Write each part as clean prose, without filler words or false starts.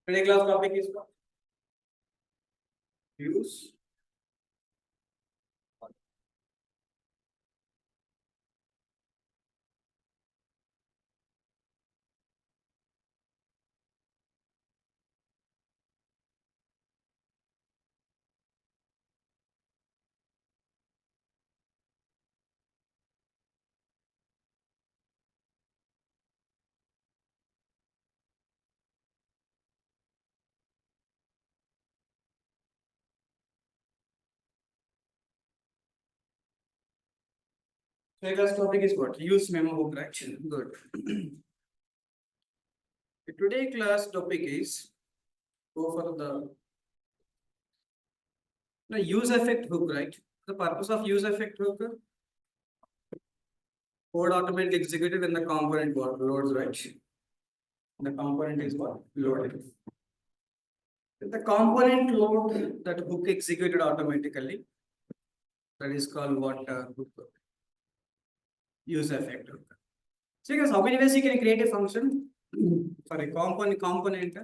Today class topic is what? Use. Today class topic is what? Use memo hook, right? Good. Today class topic is go for the use effect hook, right? The purpose of use effect hook, code automatically executed when the component what loads, right? The component is what loaded. If the component load that hook executed automatically, that is called what hook use effect hook. So guys, how many ways you can create a function? Sorry, component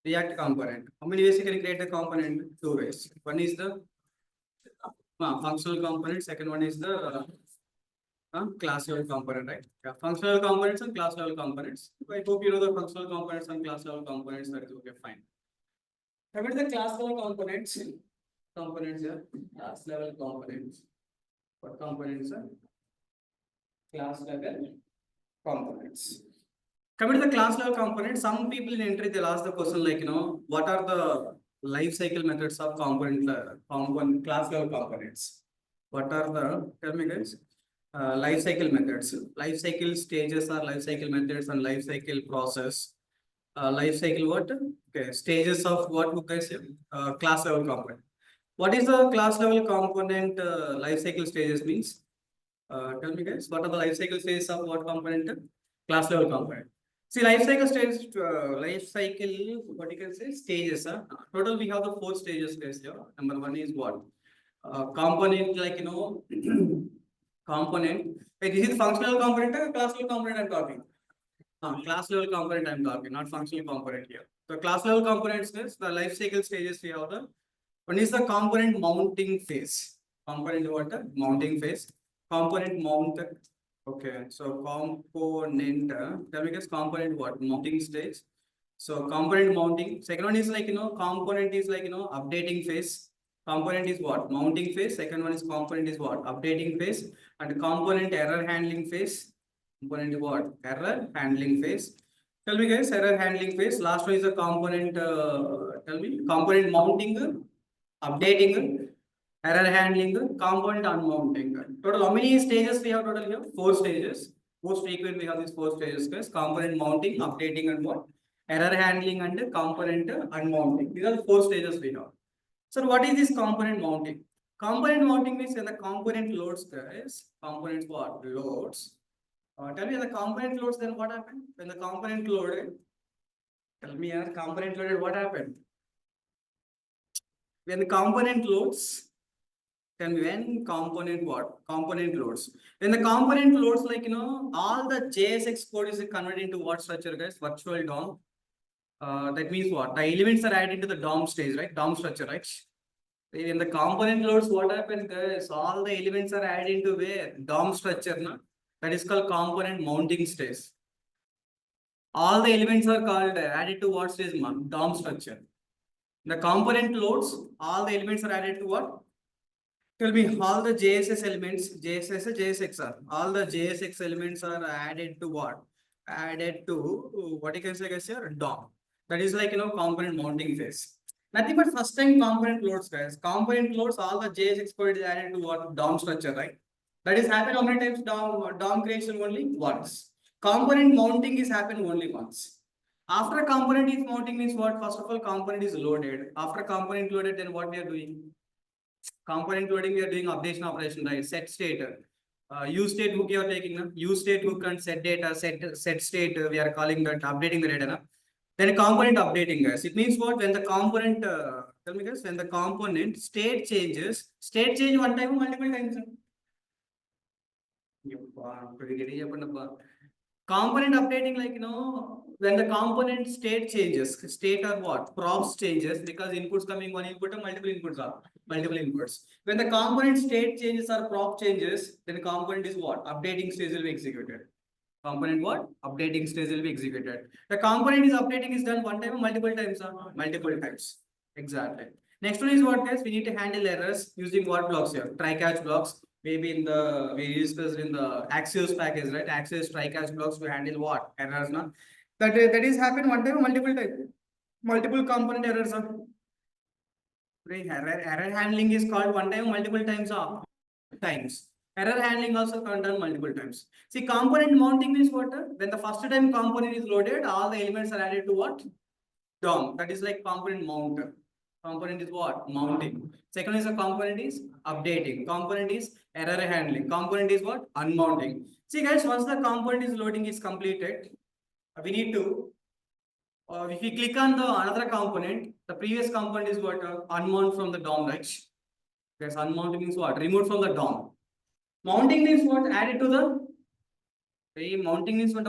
React component. How many ways you can create a component? Two ways. One is the functional component. Second one is the class level component, right? Yeah, functional components and class level components. I hope you know the functional components and class level components. That is okay, fine. Coming to the class level components. Components are class level components. What components are? Class level components. Coming to the class level component, some people in entry they'll ask the question like, what are the life cycle methods of component class level components? What are the, tell me guys, life cycle methods? Life cycle stages are life cycle methods and life cycle process. Life cycle what? Okay, stages of what guys? Class level component. What is the class level component life cycle stages means? Tell me guys, what are the life cycle stages of what component? Class level component. See, life cycle stages, what you can say, stages. Total, we have the 4 stages guys here. Number 1 is what? Component, like, component. Hey, this is functional component or class level component I'm talking? Class level component I'm talking, not functional component here. So class level components is the life cycle stages we have the one is the component mounting phase. Component what? Mounting phase. Component mount. Okay, so component. Tell me guys, component what? Mounting stage. So component mounting. Second one is like component is like updating phase. Component is what? Mounting phase. Second one is component is what? Updating phase. And component error handling phase. Component is what? Error handling phase. Tell me guys, error handling phase. Last one is the component. Tell me, component mounting, updating, error handling, component unmounting. Total, how many stages we have total here? 4 stages. Most frequent we have these 4 stages, guys. Component mounting, updating, and what? Error handling and component unmounting. These are the 4 stages we have. So what is this component mounting? Component mounting means when the component loads, guys. Components what? Loads. Tell me the component loads, then what happened? When the component loaded, tell me component loaded, what happened? When the component loads, then when component what? Component loads. When the component loads, like all the JSX code is converted into what structure, guys? Virtual DOM. That means what? The elements are added into the DOM stage, right? DOM structure, right? When the component loads, what happens, guys? All the elements are added into where? DOM structure, no? That is called component mounting stage. All the elements are called added to what stage? DOM structure. The component loads, all the elements are added to what? Tell me, all the JSX elements, JSX, all the JSX elements are added to what? Added to what you can say, guys, here, DOM. That is like, component mounting phase. Nothing but first time component loads, guys. Component loads, all the JSX code is added to what? DOM structure, right? That is happen how many times? DOM creation only once. Component mounting is happen only once. After component is mounting means what? First of all, component is loaded. After component loaded, then what we are doing? Component loading, we are doing updation operation, right? Set state. Use state hook you are taking. Use state hook and set data, set state, we are calling that updating the data. Then component updating, guys. It means what? When the component Tell me guys, when the component state changes, state change one time or multiple times? Component updating, like, when the component state changes, state or what? Props changes, because inputs coming one input or multiple inputs are multiple inputs. When the component state changes or prop changes, then the component is what? Updating stage will be executed. Component what? Updating stage will be executed. The component is updating is done one time or multiple times, multiple times. Exactly. Next one is what, guys? We need to handle errors using what blocks here? Try-catch blocks. Maybe we discussed in the Axios package, right? Axios try-catch blocks to handle what? Errors, no? That is happen one time or multiple times? Multiple component errors are. Error handling is called one time or multiple times, times. Error handling also can done multiple times. See, component mounting means what? When the first time component is loaded, all the elements are added to what? DOM. That is like component mount. Component is what? Mounting. Second is a component is updating. Component is error handling. Component is what? Unmounting. See guys, once the component is loading is completed, we need to, if we click on the another component, the previous component is what? Unmount from the DOM, right? Yes, unmounting means what? Removed from the DOM. Mounting means what? Added to the mounting means what?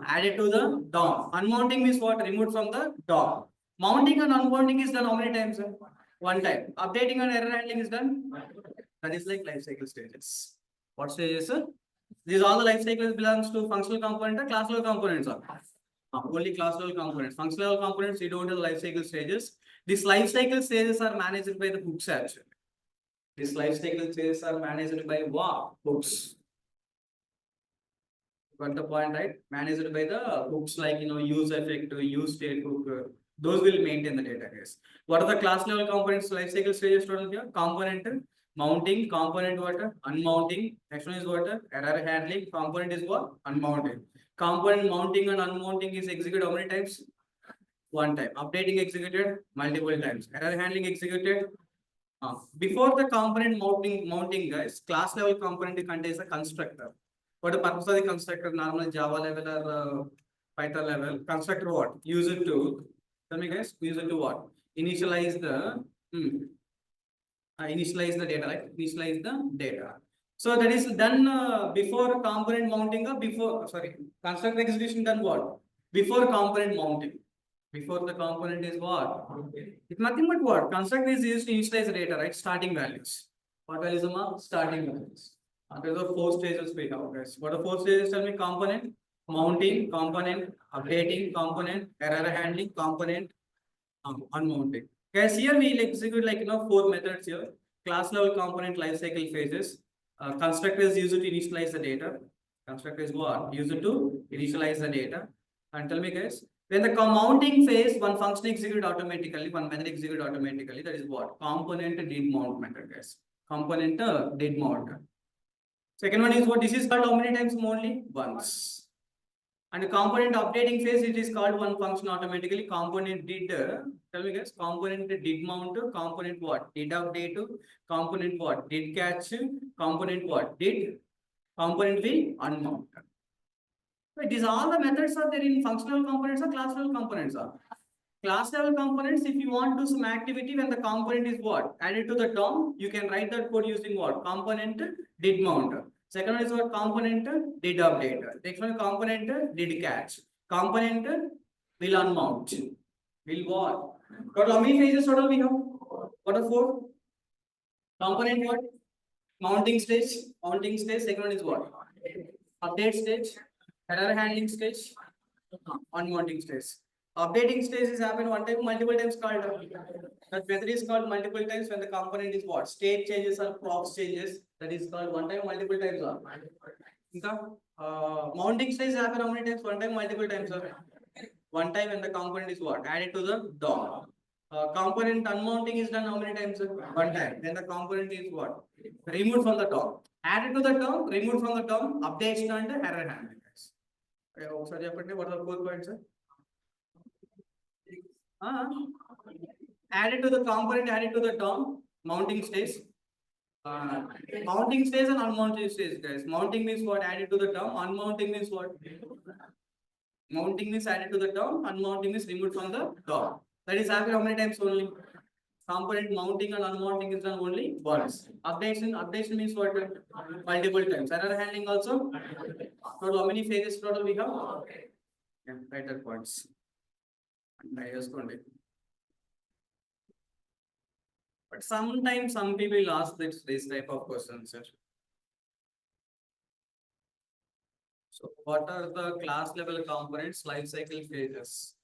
Added to the DOM. Unmounting means what? Removed from the DOM. Mounting and unmounting is done how many times? One time. Updating and error handling is done. That is like life cycle stages. What stages? These all the life cycles belongs to functional component or class level components. Only class level components. Functional level components, you don't have life cycle stages. These life cycle stages are managed by the hooks actually. These life cycle stages are managed by what? Hooks. Got the point, right? Managed by the hooks like useEffect, useState hook. Those will maintain the database. What are the class level components, life cycle stages total here? Component mounting, component what? Unmounting. Next one is what? Error handling. Component is what? Unmounting. Component mounting and unmounting is executed how many times? One time. Updating executed multiple times. Error handling executed. Before the component mounting, guys, class level component contains a constructor. What the purpose of the constructor? Normal Java level or Python level. Constructor what? Use it to, tell me guys, use it to what? Initialize the data, right? Initialize the data. So that is done before component mounting or constructor execution done what? Before component mounting. Before the component is what? It's nothing but what? Constructor is used to initialize the data, right? Starting values. What values are starting values? There are 4 stages we have, guys. What are 4 stages? Tell me. Component mounting, component updating, component error handling, component unmounting. Guys, here we will execute 4 methods here. Class level component lifecycle phases. Constructor is used to initialize the data. Constructor is what? Used to initialize the data. And tell me guys, when the mounting phase, one function execute automatically, one method execute automatically. That is what? Component did mount method, guys. Component did mount. Second one is what? This is called how many times only? Once. And the component updating phase, it is called one function automatically. Component did, tell me guys, component did mount, component what? Did update, component what? Did catch, component what? Did, component will unmount. Right, these all the methods are there in functional components or class level components are. Class level components, if you want to do some activity when the component is what? Added to the DOM, you can write that code using what? Component did mount. Second one is what? Component did update. Next one, component did catch. Component will unmount. Will what? But how many phases total we have? What are 4? Component what? Mounting stage. Mounting stage. Second one is what? Update stage. Error handling stage. Unmounting stage. Updating stage is happen one time, multiple times called. That method is called multiple times when the component is what? State changes or props changes. That is called one time, multiple times. Mounting stage happen how many times? One time, multiple times. One time when the component is what? Added to the DOM. Component unmounting is done how many times? One time. Then the component is what? Removed from the DOM. Added to the DOM, removed from the DOM, updates and error handling. What are the 4 points? Added to the component, added to the DOM, mounting stage. Mounting stage and unmounting stage, guys. Mounting means what? Added to the DOM. Unmounting means what? Mounting means added to the DOM. Unmounting means removed from the DOM. That is happened how many times only? Component mounting and unmounting is done only once. Updation means what? Multiple times. Error handling also. Total how many phases total we have? Yeah, write that points. But sometimes some people ask this type of questions, sir. So what are the class level components, life cycle phases?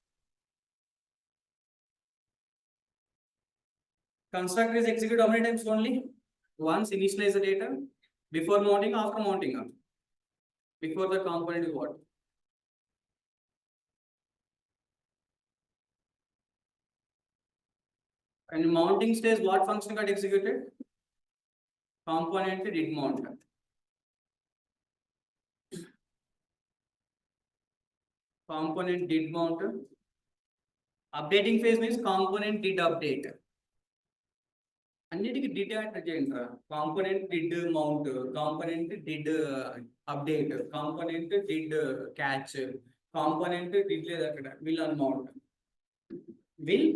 Constructor is executed how many times only? Once initialize the data. Before mounting, after mounting. Before the component is what? And mounting stage, what function got executed? Component did mount. Component did mount. Updating phase means component did update. అన్నిటికి did enter చేయండి. Component did mount, component did update, component did catch, component did లేదు అక్కడ will unmount. Will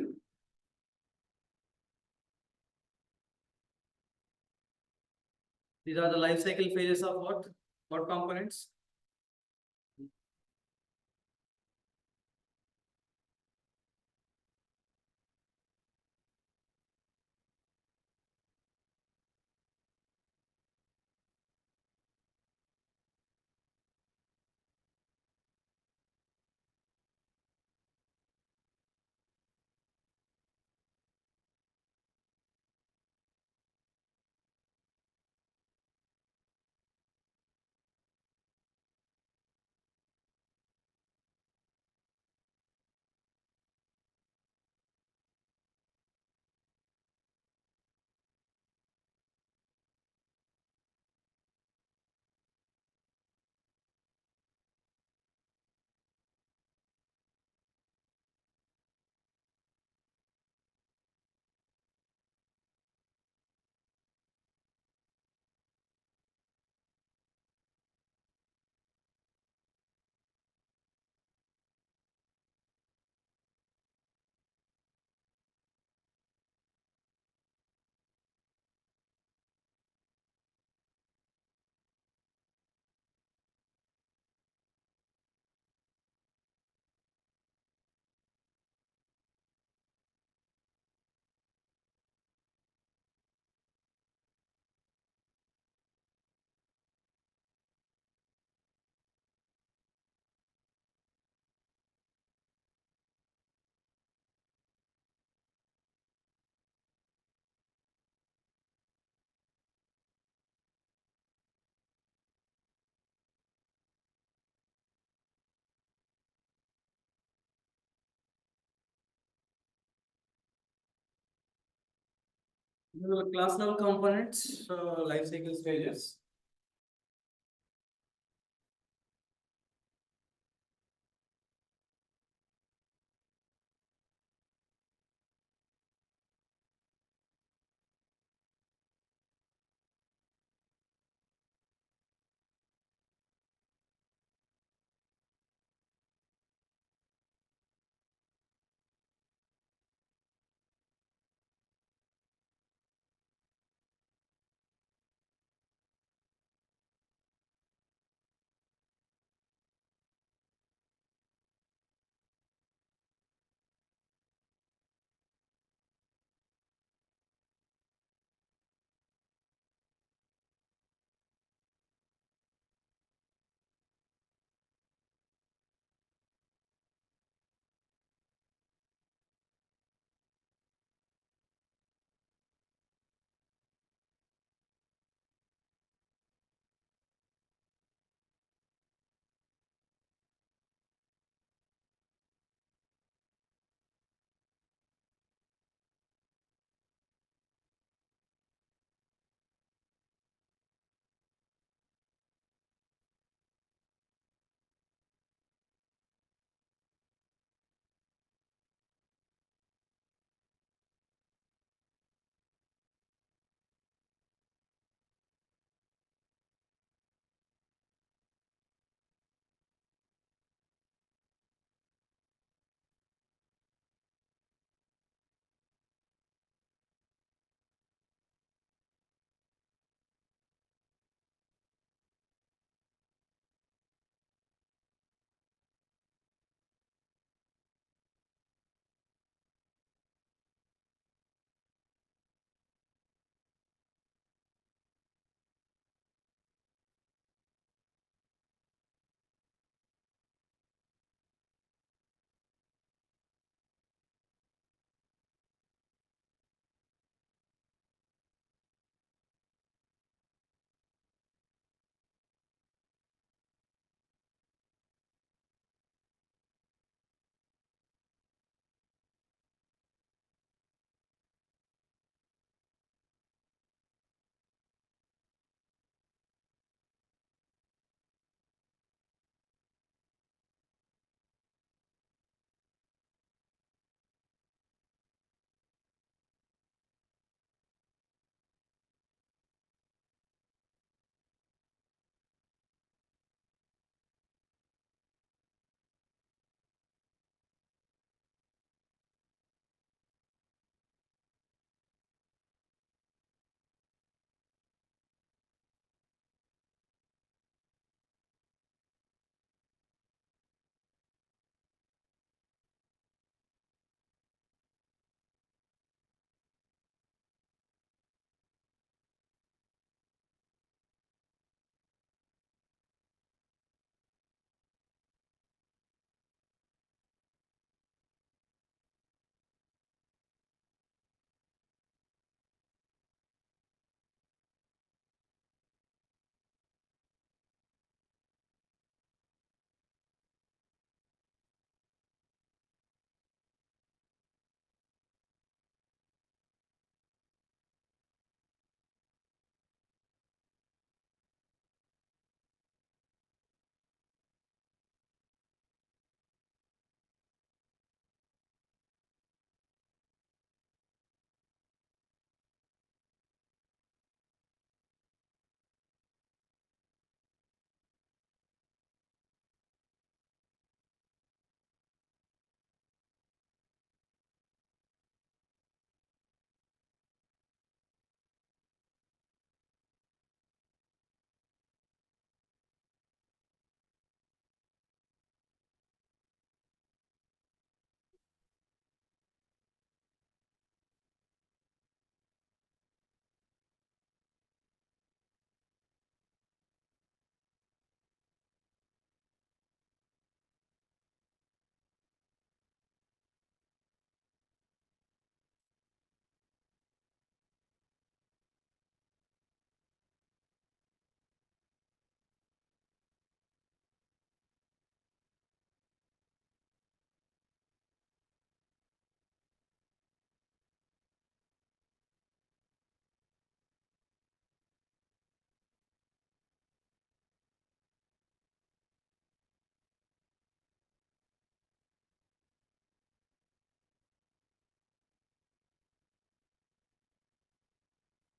these are the life cycle phases of what components? The class level components, life cycle stages.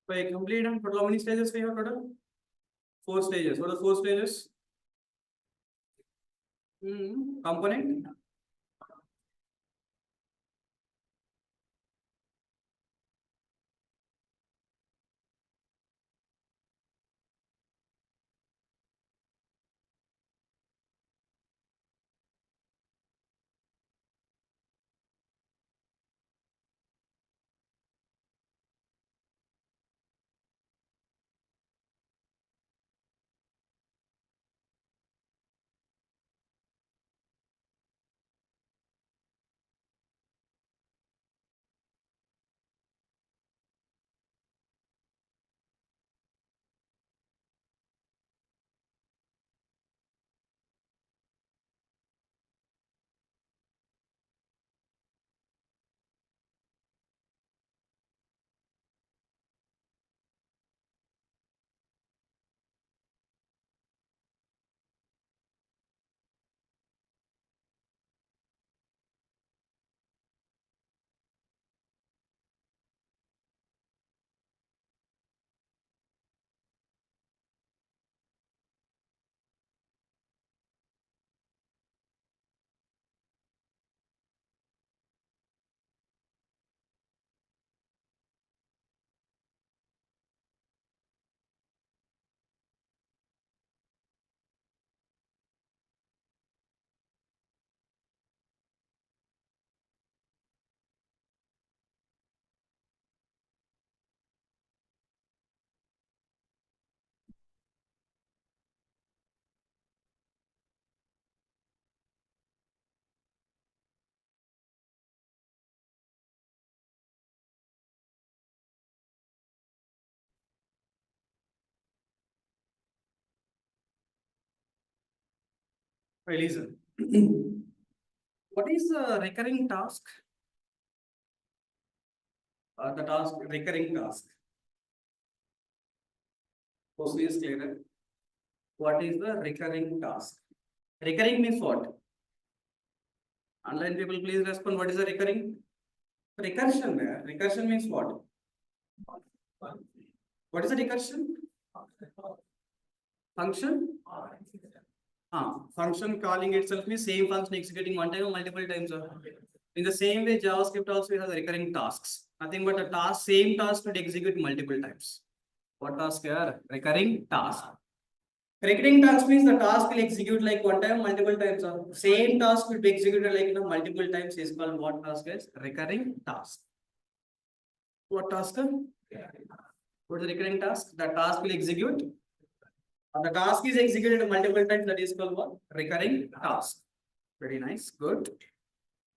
By complete and total, how many stages we have total? 4 stages. What are 4 stages? Component. Well, listen. What is a recurring task? The task, recurring task. First is clear. What is the recurring task? Recurring means what? Online people, please respond. What is the recurring? Recursion. Recursion means what? What is the recursion? Function? Function calling itself means same function executing one time or multiple times. In the same way, JavaScript also has recurring tasks. Nothing but a task, same task to execute multiple times. What task are? Recurring task. Recurring task means the task will execute like one time, multiple times. Same task will be executed like multiple times is called what task is? Recurring task. What task? What is the recurring task? The task will execute. The task is executed multiple times. That is called what? Recurring task. Very nice. Good.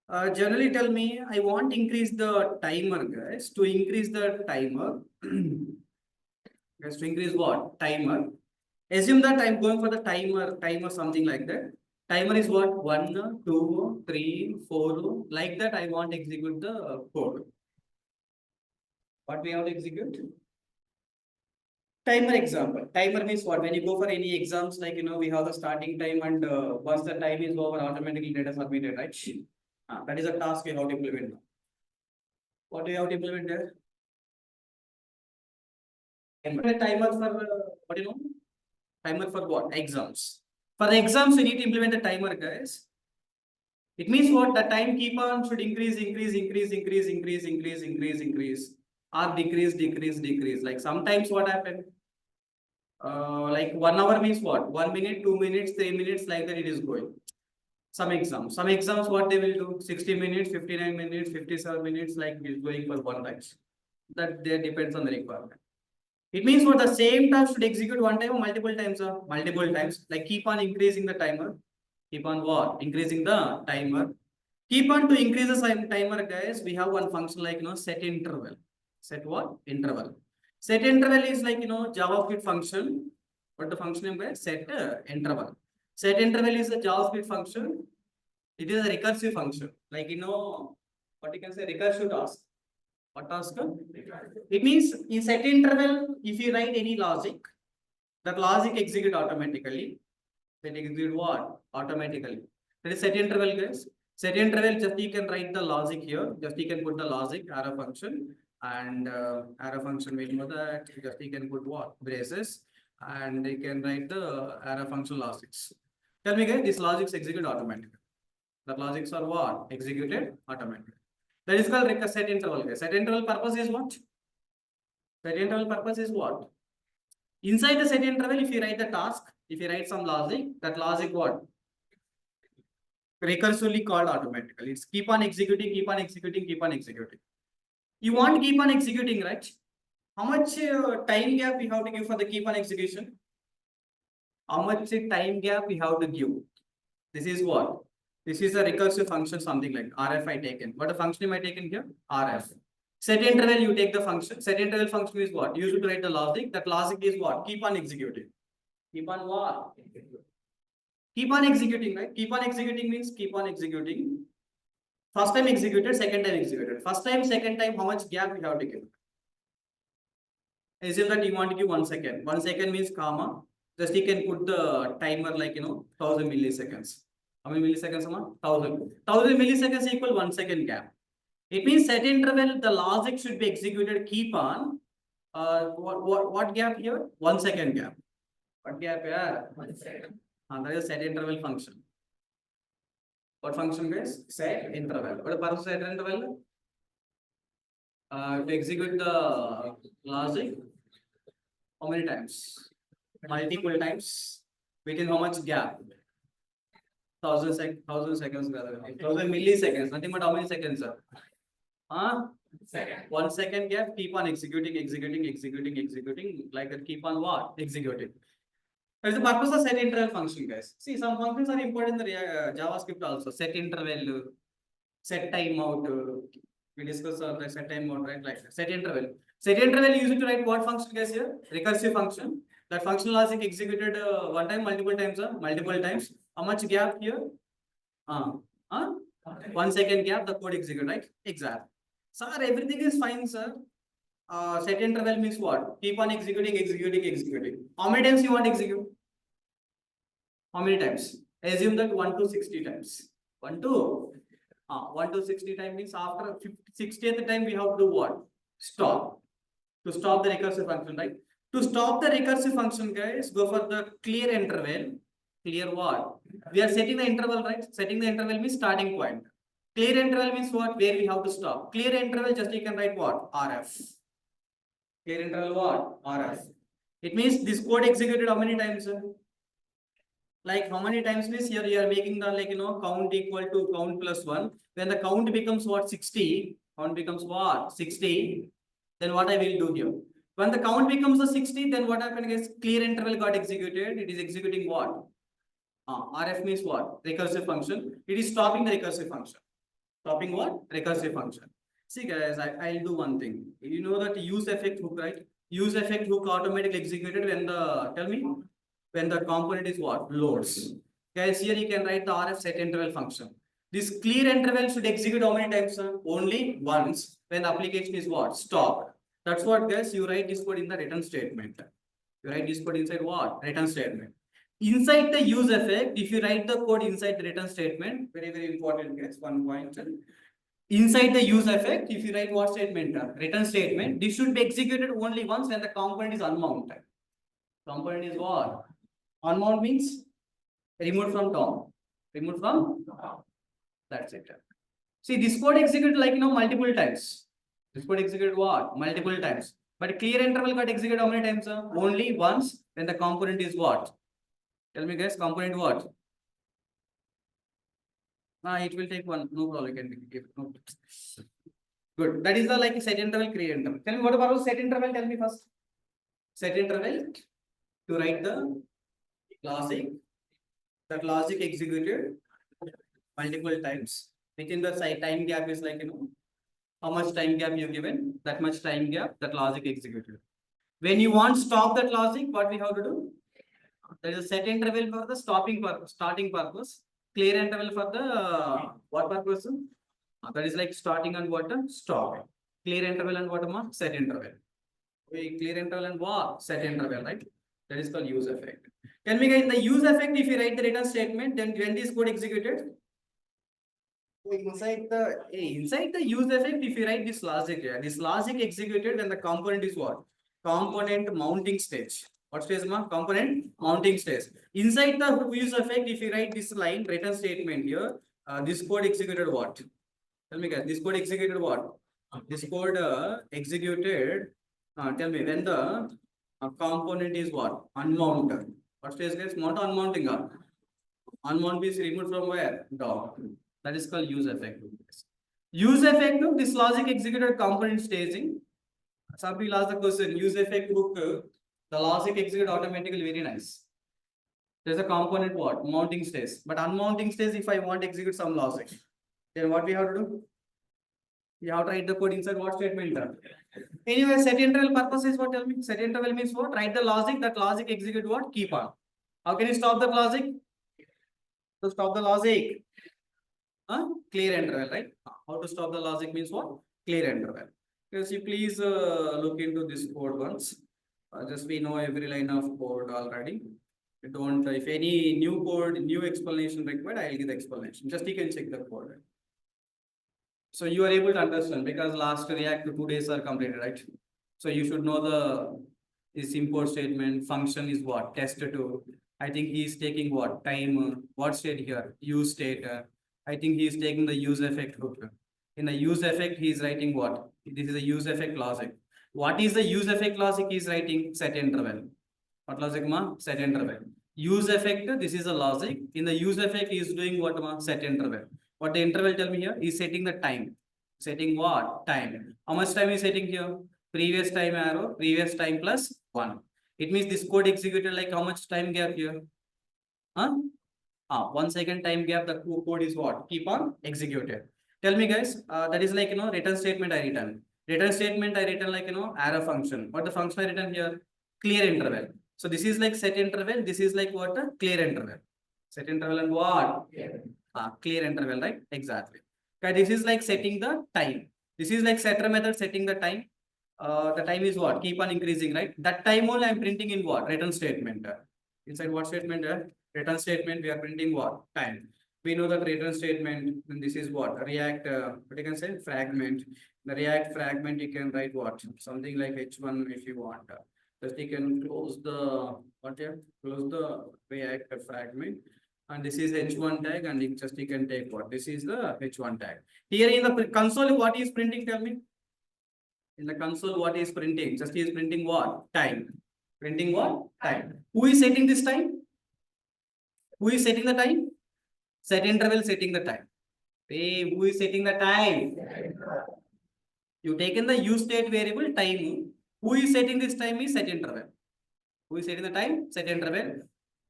Generally tell me, I want to increase the timer, guys. To increase the timer. Guys, to increase what? Timer. Assume that I'm going for the timer something like that. Timer is what? 1, 2, 3, 4. Like that, I want to execute the code. What we have to execute? Timer example. Timer means what? When you go for any exams, like we have the starting time, and once the time is over, automatically data submitted, right? That is a task we have to implement. What do you have to implement there? Timer for what Timer for what? Exams. For the exams, we need to implement a timer, guys. It means what? The time keep on should increase, or decrease. Like sometimes what happened? Like 1 hour means what? 1 minute, 2 minutes, 3 minutes, like that it is going. Some exams what they will do? 60 minutes, 59 minutes, 57 minutes, like it is going for one batch. That there depends on the requirement. It means what? The same task should execute one time or multiple times, multiple times. Like keep on increasing the timer. Keep on what? Increasing the timer. Keep on to increase the timer, guys. We have one function like setInterval. Set what? Interval. SetInterval is like JavaScript function. What the function name is? SetInterval. SetInterval is a JavaScript function. It is a recursive function. Like what you can say, recursive task. What task? It means in setInterval, if you write any logic, that logic execute automatically. That execute what? Automatically. That is setInterval, guys. SetInterval, just you can write the logic here. Just you can put the logic arrow function. and arrow function will know that just you can put what braces and you can write the arrow function logics. Tell me guys, this logics execute automatically. The logics are what? Executed automatically. That is called set interval guys. Set interval purpose is what? Set interval purpose is what? Inside the set interval, if you write the task, if you write some logic, that logic what? Recursively called automatically. It's keep on executing, keep on executing, keep on executing. You want to keep on executing, right? How much time gap we have to give for the keep on execution? How much time gap we have to give? This is what? This is a recursive function, something like RF I taken. What a function am I taken here? RF. Set interval, you take the function. Set interval function is what? You should write the logic. That logic is what? Keep on executing. Keep on what? Keep on executing, right? Keep on executing means keep on executing. First time executed, second time executed. First time, second time, how much gap we have to give? Assume that you want to give 1 second. 1 second means comma. Just you can put the timer like 1000 milliseconds. How many milliseconds? 1000. 1000 milliseconds equal 1 second gap. It means set interval, the logic should be executed, keep on. What gap here? 1 second gap. What gap here? 1 second. That is set interval function. What function guys? Set interval. What is the purpose of set interval? To execute the logic. How many times? Multiple times. Within how much gap? 1000 seconds rather. 1000 milliseconds. Nothing but how many seconds, sir? Second. 1 second gap. Keep on executing, like that. Keep on what? Executing. That is the purpose of set interval function, guys. See, some functions are important in the JavaScript also. Set interval, set timeout. We discussed on the set timeout, right? Like that. Set interval. Set interval you use to write what function, guys? Here, recursive function. That function logic executed one time, multiple times, multiple times. How much gap here? 1 second gap. The code execute, right? Exactly. Sir, everything is fine, sir. Set interval means what? Keep on executing. How many times you want to execute? How many times? Assume that 1 to 60 times. 1 to 60 times means after 60th time we have to do what? Stop. To stop the recursive function, right? To stop the recursive function, guys, go for the clear interval. Clear what? We are setting the interval, right? Setting the interval means starting point. Clear interval means what? Where we have to stop. Clear interval, just you can write what? RF. Clear interval what? RF. It means this code executed how many times, sir? Like how many times means here you are making the count equal to count plus 1. When the count becomes what? 60. Count becomes what? 60. Then what I will do here? When the count becomes the 60, then what happened is clear interval got executed. It is executing what? RF means what? Recursive function. It is stopping the recursive function. Stopping what? Recursive function. See guys, I'll do one thing. You know that useEffect hook, right? UseEffect hook automatically executed when the, tell me, when the component is what? Loads. Guys, here you can write the RF set interval function. This clear interval should execute how many times, sir? Only once when the application is what? Stopped. That's what, guys, you write this code in the return statement. You write this code inside what? Return statement. Inside the useEffect, if you write the code inside the return statement, very, very important, guys, 1 point. Inside the useEffect, if you write what statement? Return statement, this should be executed only once when the component is unmounted. Component is what? Unmount means removed from DOM. Removed from DOM. That's it. See, this code executed like multiple times. This code executed what? Multiple times. But clear interval got executed how many times? Only once when the component is what? Tell me guys, component what? It will take one. No problem. You can give. No. Good. That is the set interval, clear interval. Tell me what about set interval? Tell me first. Set interval to write the logic. That logic executed multiple times. Within the time gap is how much time gap you given, that much time gap that logic executed. When you want to stop that logic, what we have to do? There is a set interval for the starting purpose, clear interval for the what purpose? That is like starting and what? Stop. Clear interval and what? Set interval. Clear interval and what? Set interval, right? That is called useEffect. Tell me guys, the useEffect, if you write the return statement, then when this code executed? Inside the use effect, if you write this logic here, this logic executed when the component is what? Component mounting stage. What stage, ma? Component mounting stage. Inside the use effect, if you write this line, return statement here, this code executed what? Tell me guys, this code executed what? This code executed, tell me, when the component is what? Unmounted. What stage guys? Not unmounting. Unmount is removed from where? Dog. That is called use effect. Use effect of this logic executed component staging. Some people ask the question, use effect book, the logic execute automatically, very nice. There's a component what? Mounting stage. But unmounting stage, if I want to execute some logic, then what we have to do? You have to write the code inside what statement? Anyway, setInterval purpose is what? Tell me. setInterval means what? Write the logic, that logic execute what? Keep on. How can you stop the logic? To stop the logic, clearInterval, right? How to stop the logic means what? clearInterval. Because you please look into this code once. Just we know every line of code already. You don't, if any new code, new explanation required, I will give the explanation. Just you can check the code. So you are able to understand because last React 2 days are completed, right? So you should know this import statement function is what? Test2. I think he is taking what? Time, what state here? Use state. I think he is taking the use effect hook. In the use effect, he is writing what? This is a use effect logic. What is the use effect logic? He is writing setInterval. What logic, ma? setInterval. Use effect, this is a logic. In the use effect, he is doing what, ma? setInterval. What the interval tell me here? He is setting the time. Setting what? Time. How much time is setting here? Previous time arrow, previous time plus 1. It means this code executed like how much time gap here? 1 second time gap, the code is what? Keep on executed. Tell me guys, that is like, return statement I written. Return statement I written like, arrow function. What the function I written here? clearInterval. So this is like setInterval. This is like what? clearInterval. setInterval and what? clearInterval, right? Exactly. Okay, this is like setting the time. This is like setter method setting the time. The time is what? Keep on increasing, right? That time only I'm printing in what? Return statement. Inside what statement? Return statement, we are printing what? Time. We know that return statement, and this is what? React, what you can say? Fragment. The React fragment, you can write what? Something like H1 if you want. Just you can close the, what here? Close the React fragment. And this is H1 tag, and you can take what? This is the H1 tag. Here in the console, what is printing? Tell me. In the console, what is printing? Just is printing what? Time. Printing what? Time. Who is setting this time? Who is setting the time? setInterval setting the time. Hey, who is setting the time? You taken the use state variable time. Who is setting this time is setInterval. Who is setting the time? setInterval.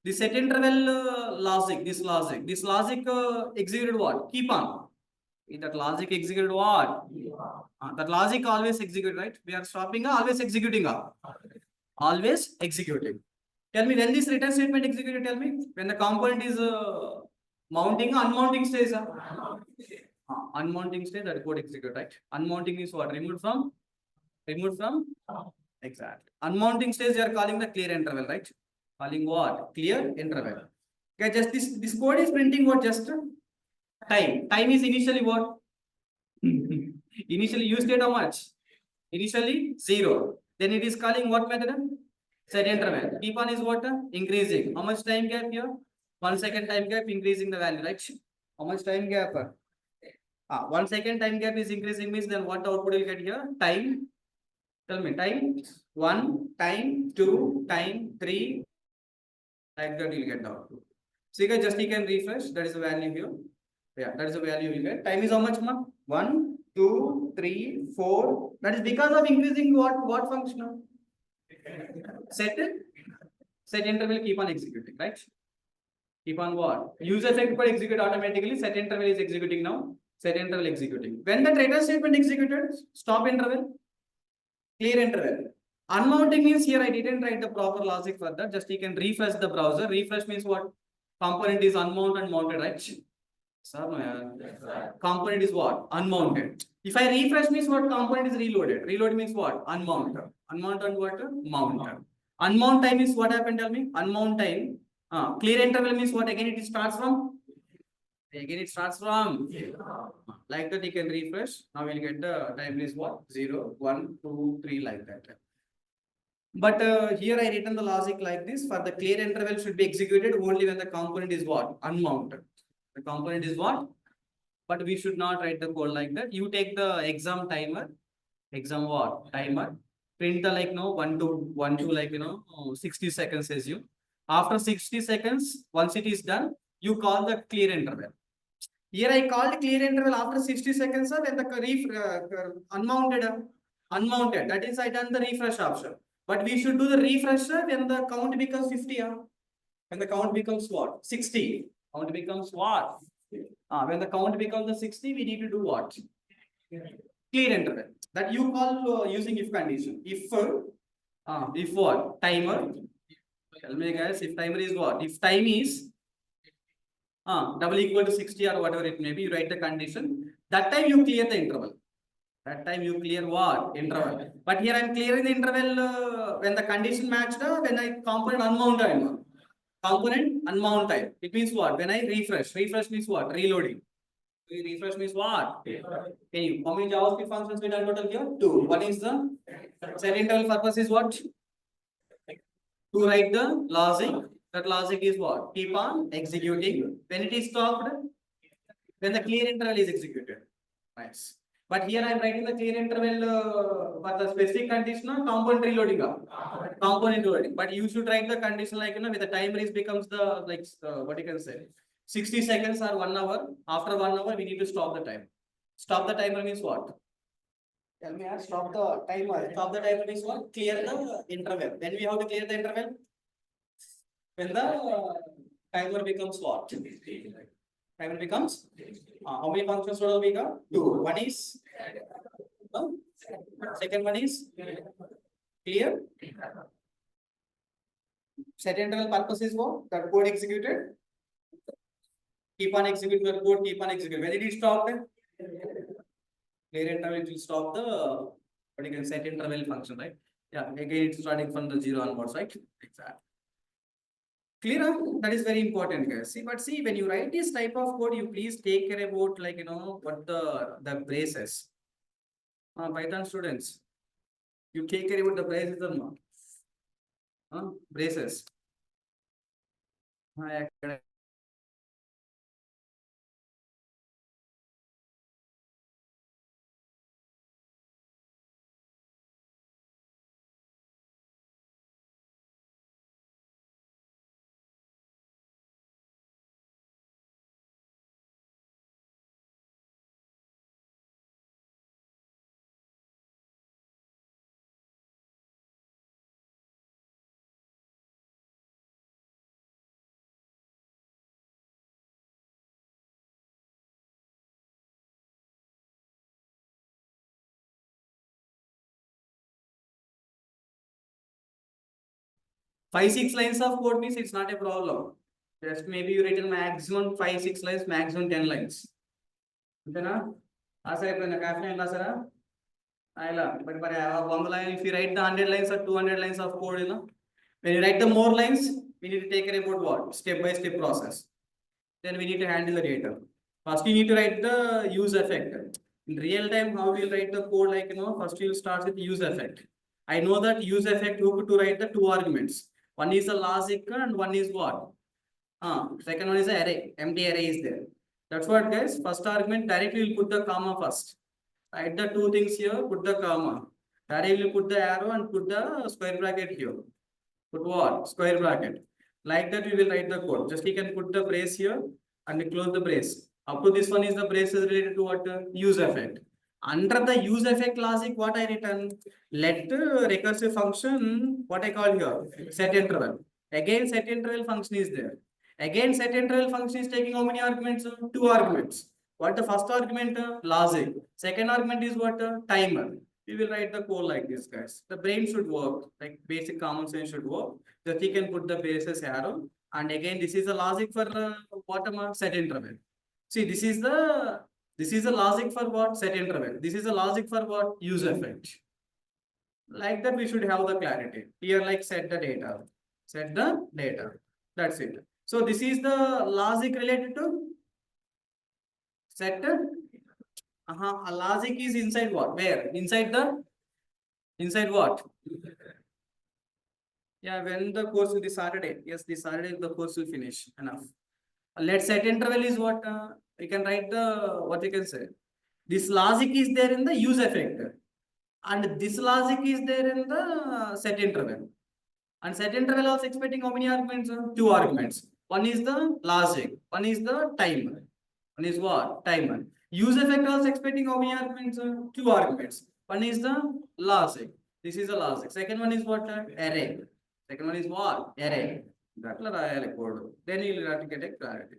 The setInterval logic, this logic executed what? Keep on. That logic executed what? That logic always execute, right? We are stopping, always executing. Always executing. Tell me when this return statement executed, tell me. When the component is mounting, unmounting stage. Unmounting stage, that code execute, right? Unmounting is what? Removed from? Exactly. Unmounting stage, you are calling the clearInterval, right? Calling what? clearInterval. Okay, just this code is printing what? Just time. Time is initially what? Initially use state how much? Initially 0. Then it is calling what method? setInterval. Keep on is what? Increasing. How much time gap here? 1 second time gap, increasing the value, right? How much time gap? 1 second time gap is increasing means then what output will get here? Time. Tell me, time 1, time 2, time 3. Like that you'll get the output. So you can just refresh. That is the value here. Yeah, that is the value you get. Time is how much, ma? 1, 2, 3, 4. That is because of increasing what function? setInterval keep on executing, right? Keep on what? Use effect could execute automatically. setInterval is executing now. setInterval executing. When the return statement executed, stop interval, clearInterval. Unmounting means here I didn't write the proper logic for that. Just you can refresh the browser. Refresh means what? Component is unmounted and mounted, right? Sir, component is what? Unmounted. If I refresh means what? Component is reloaded. Reload means what? Unmounted. Unmounted and what? Mounted. Unmount time is what happened? Tell me. Unmount time. clearInterval means what? Again, it starts from Again, it starts from like that. You can refresh. Now we'll get the time is what 0, 1, 2, 3 like that. But here I written the logic like this. For the clear interval should be executed only when the component is what unmounted. The component is what, but we should not write the code like that. You take the exam timer, exam what timer, print the like no 1 to like 60 seconds as you. After 60 seconds, once it is done, you call the clear interval. Here I called clear interval after 60 seconds when the unmounted. That is, I done the refresh option. But we should do the refresh when the count becomes 50. When the count becomes what? 60. Count becomes what? When the count becomes the 60, we need to do what? Clear interval. That you call using if condition. If what? Timer. Tell me guys, if timer is what? If time is double equal to 60 or whatever it may be, you write the condition. That time you clear the interval. That time you clear what? Interval. But here I am clearing the interval when the condition matched when I component unmount time. Component unmount time. It means what? When I refresh. Refresh means what? Reloading. Refresh means what? Okay. How many JavaScript functions we done total here? 2. One is the set interval purpose is what? To write the logic. That logic is what? Keep on executing. When it is stopped, when the clear interval is executed. Nice. But here I am writing the clear interval for the specific condition or component reloading. Component reloading. But you should write the condition like when the timer is becomes the like what you can say 60 seconds or 1 hour. After 1 hour, we need to stop the time. Stop the timer means what? Tell me, stop the timer. Stop the timer means what? Clear the interval. Then we have to clear the interval when the timer becomes what? Timer becomes how many functions total we got? 2. One is second one is clear. Set interval purpose is what? That code executed. Keep on executing the code. Keep on executing. When it is stopped, clear interval it will stop the what you can set interval function, right? Yeah. Again, it's starting from the 0 onwards, right? Exactly. Clear? That is very important, guys. See, when you write this type of code, you please take care about like what the braces. Python students, you take care about the braces or not? Braces. 5-6 lines of code means it's not a problem. Just maybe you written maximum 5-6 lines, maximum 10 lines. Antena? But line, if you write the 100 lines or 200 lines of code, when you write the more lines, we need to take care about what? Step by step process. Then we need to handle the data. First, you need to write the use effect. In real time, how we'll write the code, like, first you'll start with use effect. I know that use effect hook to write the 2 arguments. One is the logic and one is what? Second one is the array. Empty array is there. That's what, guys. First argument, directly we'll put the comma first. Write the 2 things here, put the comma. Array will put the arrow and put the square bracket here. Put what? Square bracket. Like that, we will write the code. Just you can put the brace here and close the brace. Up to this one is the brace is related to what? Use effect. Under the use effect logic, what I written? Let recursive function, what I call here? Set interval. Again, set interval function is there. Again, set interval function is taking how many arguments? 2 arguments. What the first argument? Logic. Second argument is what? Timer. We will write the code like this, guys. The brain should work, like basic common sense should work. Just you can put the basis arrow. And again, this is the logic for bottom set interval. See, this is the logic for what? Set interval. This is the logic for what? Use effect. Like that, we should have the clarity. Here, like set the data. Set the data. That's it. So this is the logic related to set. A logic is inside what? Where? Inside what? Yeah, when the course will be Saturday. Yes, this Saturday the course will finish. Enough. Let's set interval is what we can write the what we can say. This logic is there in the use effect, and this logic is there in the set interval. And set interval also expecting how many arguments? Two arguments. One is the logic, one is the timer. One is what? Timer. Use effect also expecting how many arguments? Two arguments. One is the logic. This is the logic. Second one is what? Array. Second one is what? Array. That code. Then you will get a clarity.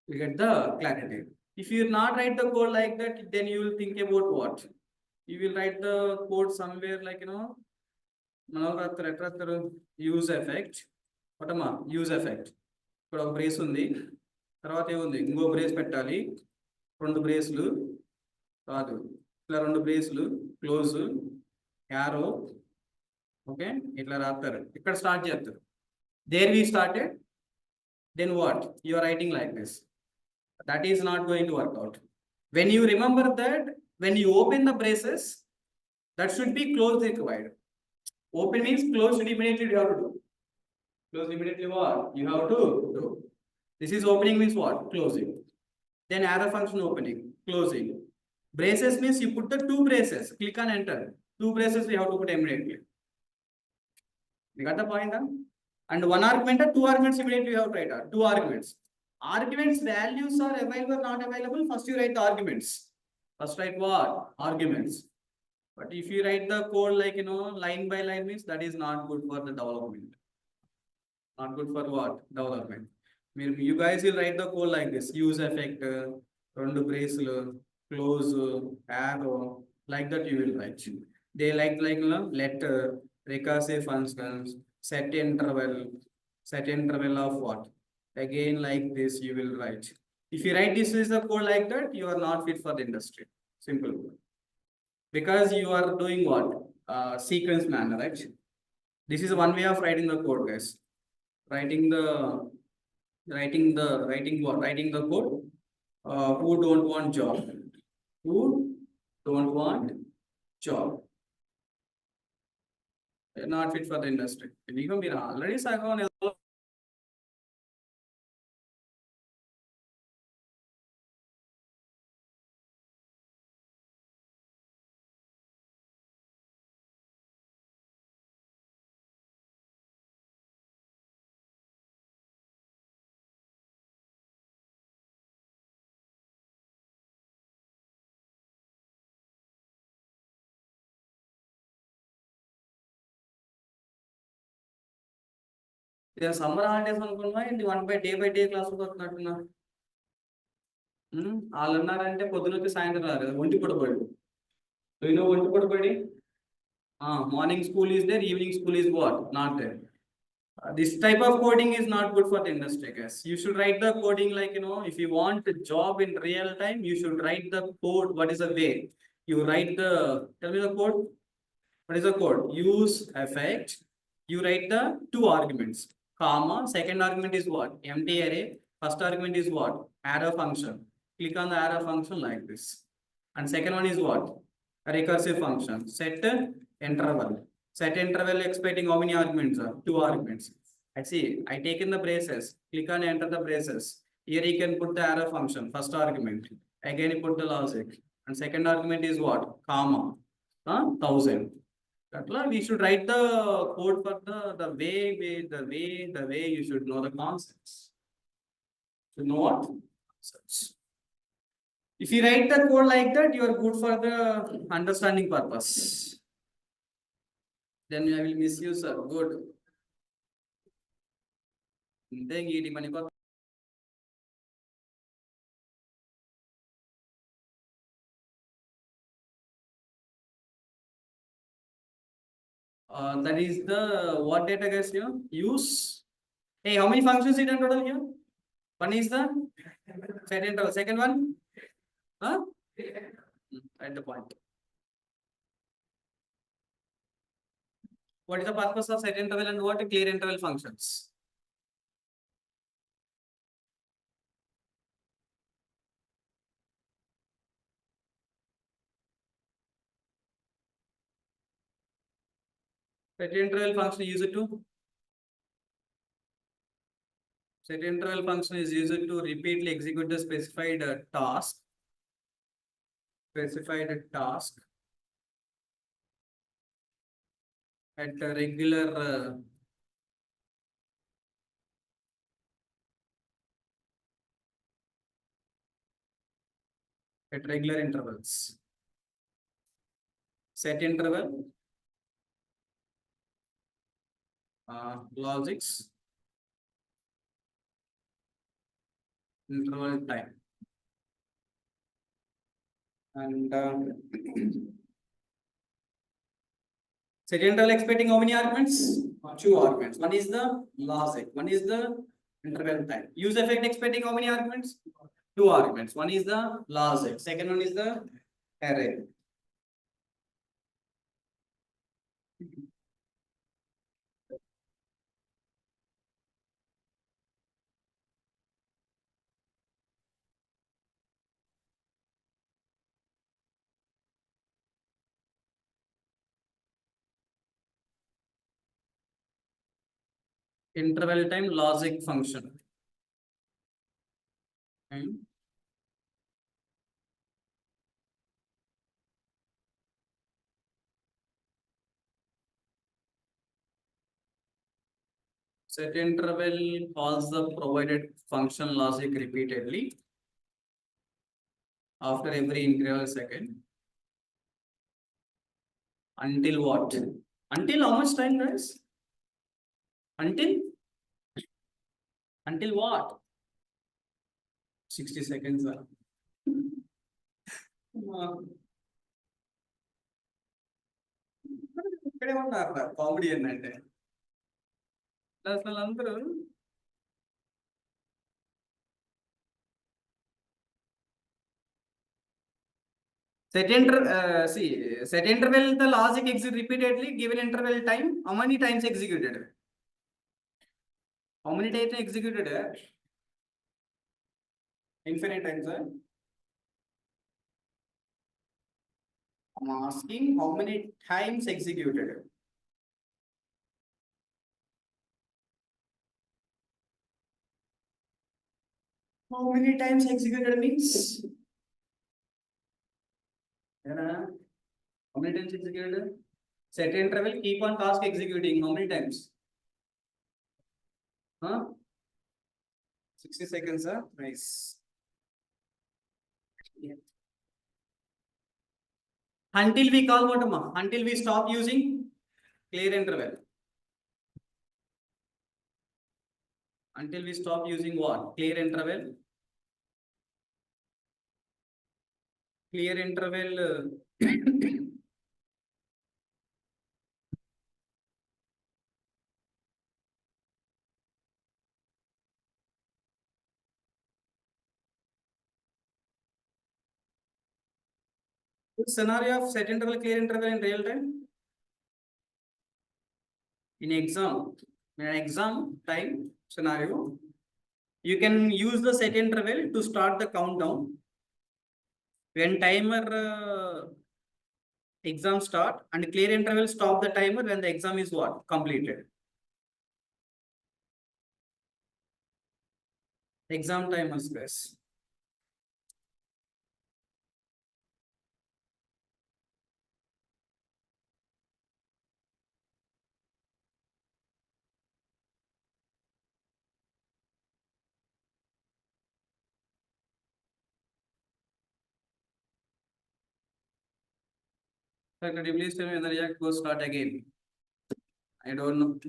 You get the clarity. If you not write the code like that, then you will think about what? You will write the code somewhere like use effect. Use effect ఇక్కడ ఒక brace ఉంది, తర్వాత ఏముంది ఇంకో brace పెట్టాలి, రెండు బ్రేస్లు కాదు ఇట్లా రెండు బ్రేస్లు క్లోజ్ యారో. ఓకే, ఇట్లా రాస్తారు, ఇక్కడ స్టార్ట్ చేస్తారు. There we started, then what you are writing like this. That is not going to work out. When you remember that when you open the braces, that should be closed required. Open means closed immediately you have to do. Close immediately what? You have to do. This is opening means what? Closing. Then arrow function opening, closing. Braces means you put the two braces, click on enter. Two braces we have to put immediately. You got the point? Huh? And one argument or two arguments immediately you have to write. Two arguments. Arguments values are available or not available. First you write the arguments. First write what? Arguments. But if you write the code like line by line means that is not good for the development. Not good for what? Development. You guys will write the code like this. Use effect, rendu braceలు, close, arrow, like that you will write. They like letter, recursive functions, set interval of what? Again like this you will write. If you write this is the code like that, you are not fit for the industry. Simple. Because you are doing what? Sequence manner, right? This is one way of writing the code, guys. Writing the code. Who don't want job? Who don't want job? They're not fit for the industry. You're already sagon. Summer holidays అనుకున్నా ఏంటి, by day class వస్తున్నట్టున్నా. వాళ్ళు ఉన్నారంటే పొద్దున వచ్చి సాయంత్రం రాదు, ఒంటి పొడబడి. ఒంటి పొడబడి morning school is there, evening school is what? Not there. This type of coding is not good for the industry, guys. You should write the coding like if you want a job in real time, you should write the code. What is the way you write the? Tell me the code. What is the code? Use effect. You write the two arguments, comma. Second argument is what? Empty array. First argument is what? Arrow function. Click on the arrow function like this. And second one is what? A recursive function. Set interval. Set interval expecting how many arguments? Two arguments. I see. I take in the braces. Click on enter the braces. Here you can put the arrow function. First argument. Again you put the logic. And second argument is what? Comma. 1000. We should write the code for the way you should know the concepts. You know what? If you write the code like that, you are good for the understanding purpose. Then I will miss you, sir. Good. Then that is the what data, guys? Use. Hey, how many functions is in total here? One is the set interval. Second one, at the point. What is the purpose of set interval and what clear interval functions? SetInterval function is used to SetInterval function is used to repeatedly execute the specified task at a regular intervals. SetInterval, logics, interval time, and SetInterval expecting how many arguments? Two arguments. One is the logic, one is the interval time. useEffect expecting how many arguments? Two arguments. One is the logic, second one is the array. Interval time logic function. And SetInterval calls the provided function logic repeatedly after every interval second. Until what? Until how much time, guys? Until what? 60 seconds. ఇక్కడే ఉన్నారు comedy ఏంటంటే అసలు అందరూ SetInterval the logic execute repeatedly given interval time. How many times executed? How many times executed? Infinite times. I'm asking how many times executed. How many times executed means? How many times executed? SetInterval keep on task executing. How many times? 60 seconds. Nice. Yeah. Until we call what? Until we stop using clearInterval. Until we stop using what? clearInterval. Scenario of setInterval clearInterval in real time. In an exam time scenario, you can use the setInterval to start the countdown. When timer exam start and clearInterval stop the timer when the exam is what? Completed. Exam timer space. Could you please tell me when the react goes start again? I don't know.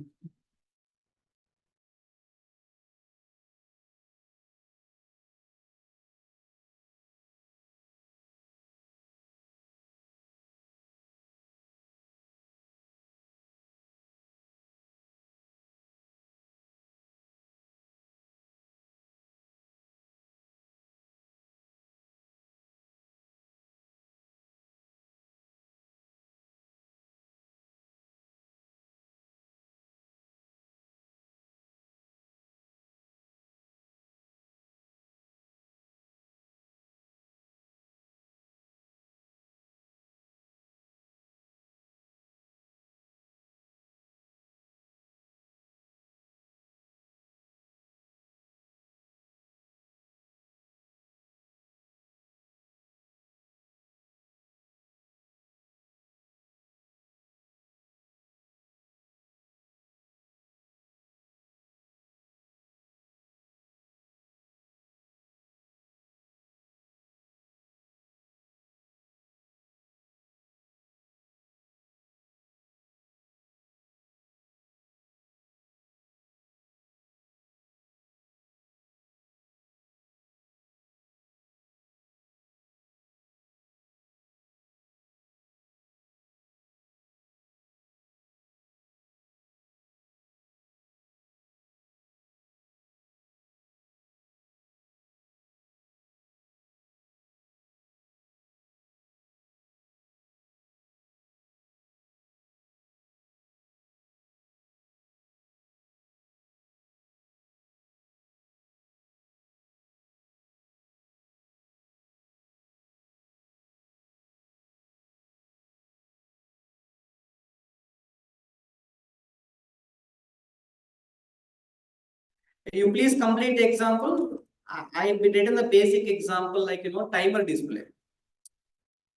You please complete the example. I written the basic example like timer display.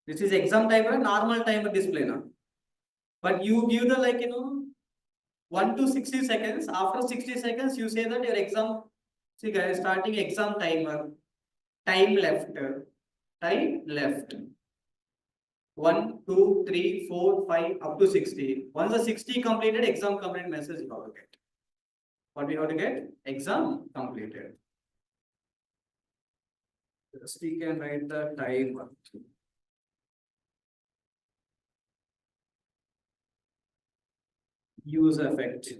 This is exam timer, normal timer display now. But you give the 1 to 60 seconds. After 60 seconds, you say that your exam. See guys, starting exam timer, time left, time left. 1, 2, 3, 4, 5, up to 60. Once the 60 completed, exam complete message you have to get. What we have to get? Exam completed. Just we can write the time. useEffect.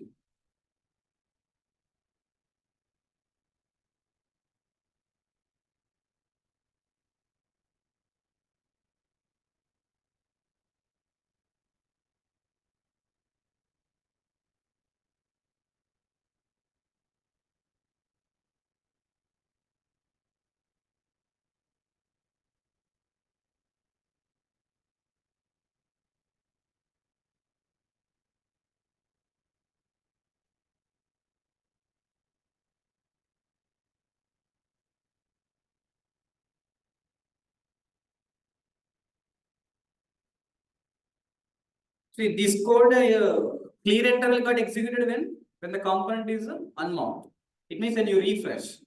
See this code clear interval got executed when the component is unmount. It means when you refresh.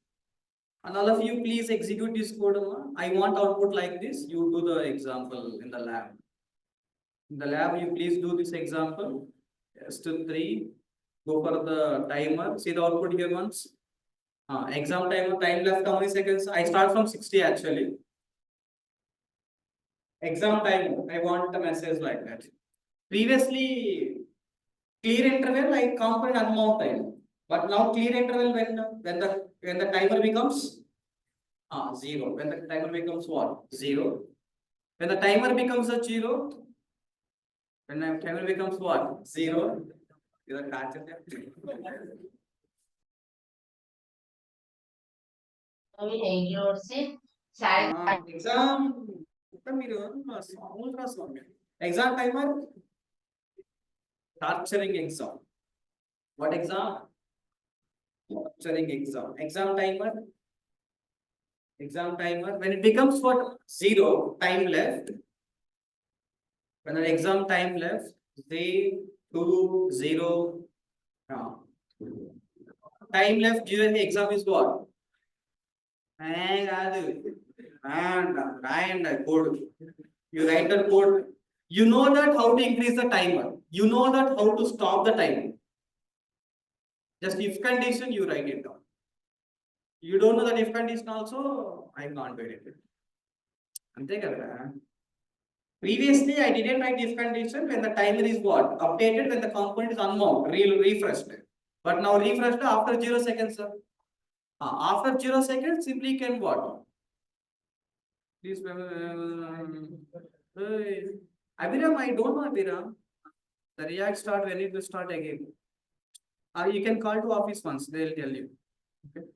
And all of you please execute this code. I want output like this. You do the example in the lab. In the lab, you please do this example. Still 3. Go for the timer. See the output here once. Exam timer, time left how many seconds? I start from 60 actually. Exam time, I want a message like that. Previously, clear interval I component unmount time. But now clear interval when the timer becomes 0. When the timer becomes what? 0. When the timer becomes a 0, when the timer becomes what? 0. Exam exam timer torturing exam. What exam? Torturing exam. Exam timer. Exam timer. When it becomes what? 0 time left. When the exam time left, 3, 2, 0. Time left during the exam is what? And code. You write the code. You know that how to increase the timer. You know that how to stop the timer. Just if condition, you write it down. You don't know that if condition also, I can't write it. Ante kada. Previously, I didn't write if condition when the timer is what? Updated when the component is unmount, refreshed. But now refreshed after 0 seconds, sir. After 0 seconds, simply can what? Please, Abhiram, I don't know Abhiram. The React start when it will start again. You can call to office once, they'll tell you. Okay.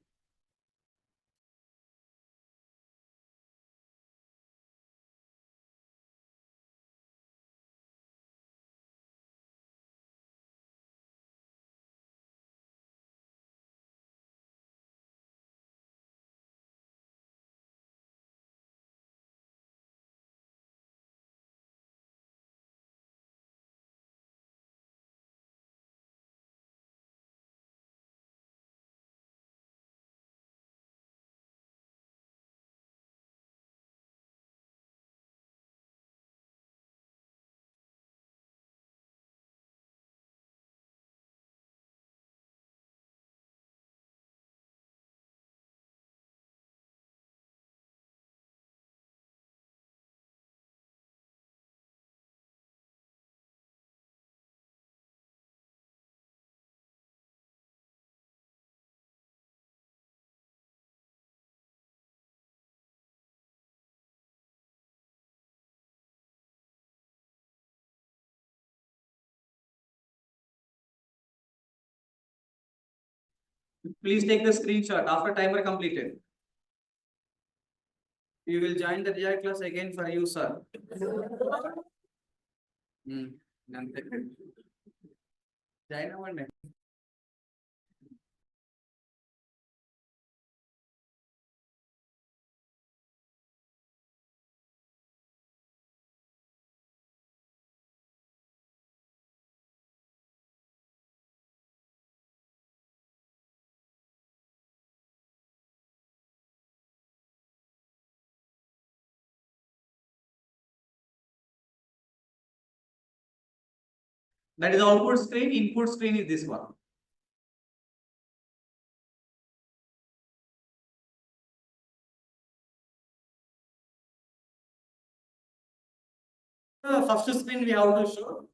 Please take the screenshot after timer completed. You will join the React class again for you, sir. Join That is output screen. Input screen is this one. First screen we have to show.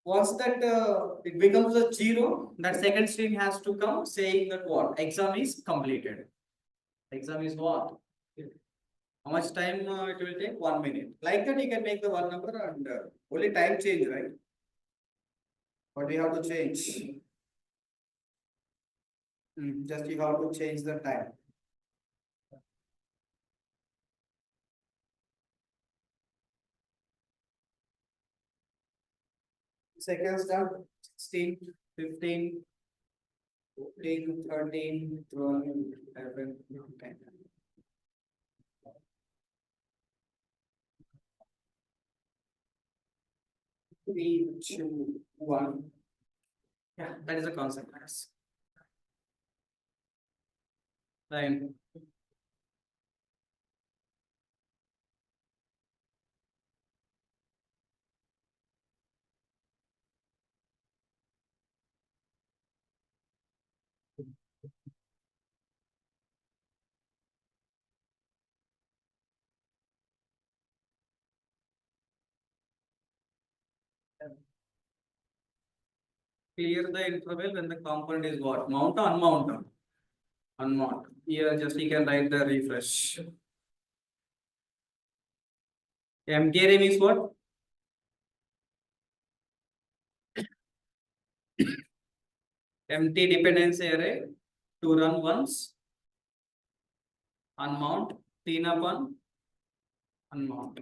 Once that it becomes a 0, that second screen has to come saying that what exam is completed. Exam is what? How much time it will take? 1 minute. Like that, you can make the one number and only time change, right? But we have to change. Just you have to change the time. Seconds done. 16, 15, 14, 13, 12, 11, 10. 3, 2, 1. Yeah, that is the concept, guys. Then clear the interval when the component is what? Mount or unmount? Unmount. Here just you can write the refresh. Empty array means what? Empty dependency array to run once, unmount, clean up on, unmount.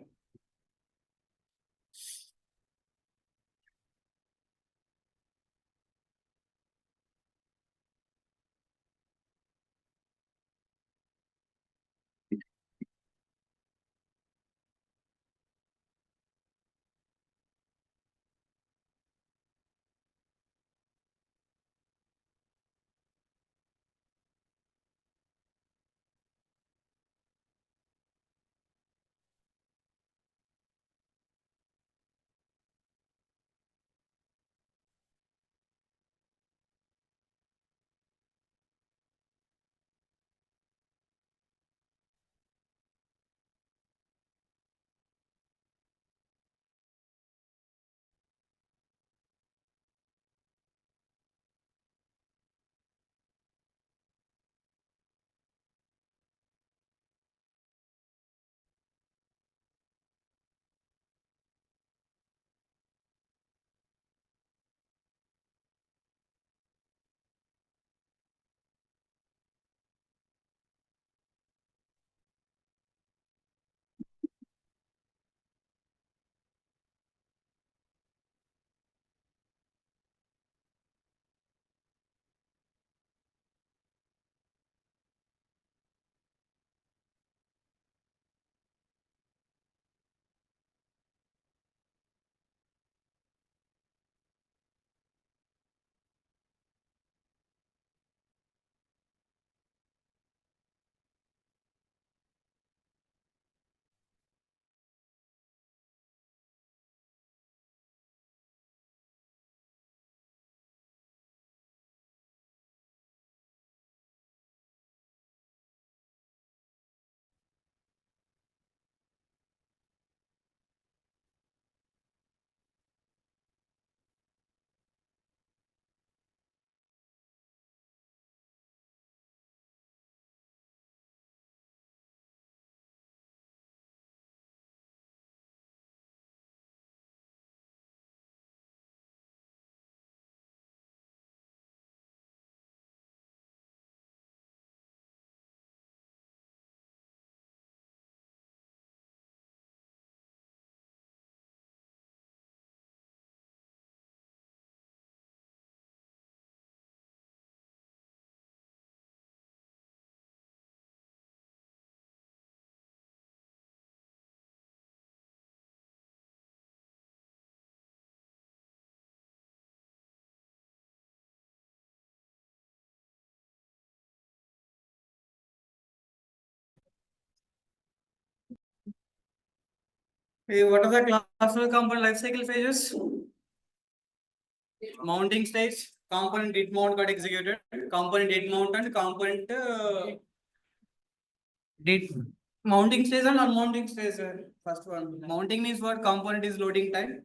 Hey, what are the class component lifecycle phases? mounting stage, component did mount got executed, component did mount and component did mounting stage and unmounting stage. First one, mounting means what? Component is loading time.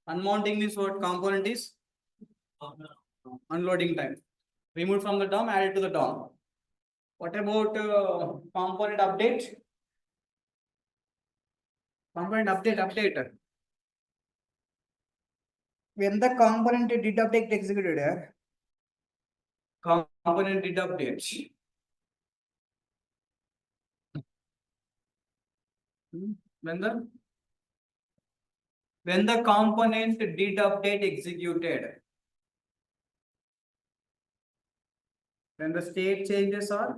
Unmounting means what? Component is unloading time. Removed from the DOM, added to the DOM. What about component update? Component update. When the component did update executed here, component did update. When the component did update executed, when the state changes are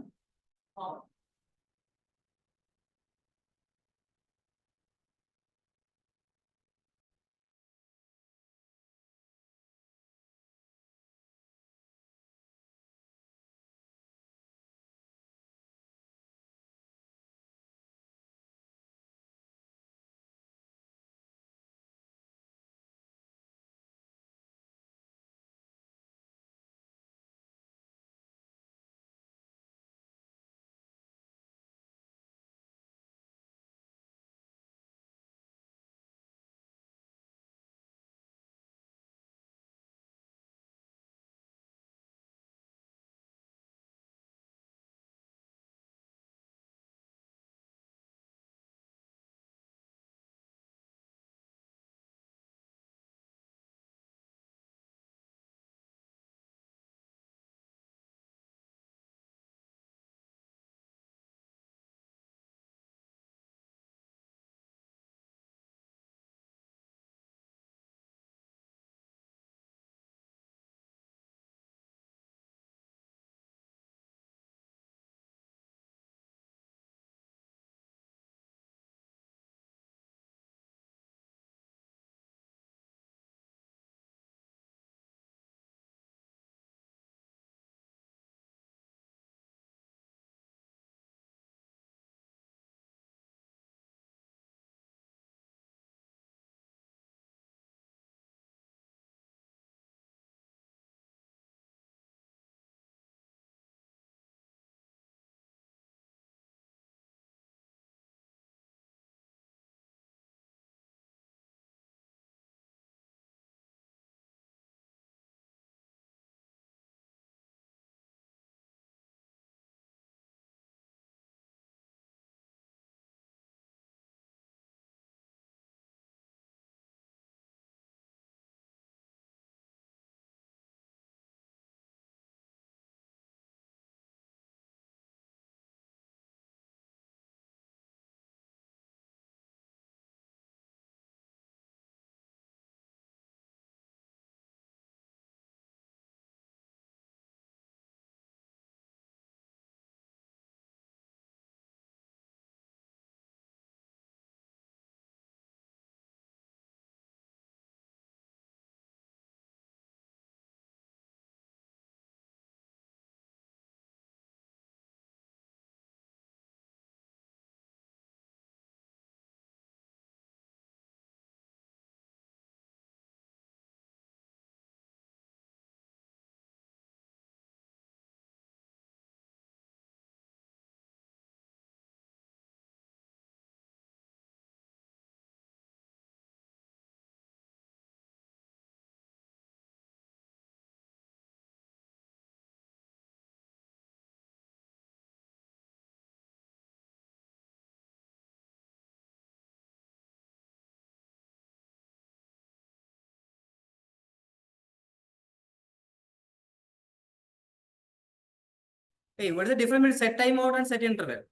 hey, what is the difference between set timeout and set interval?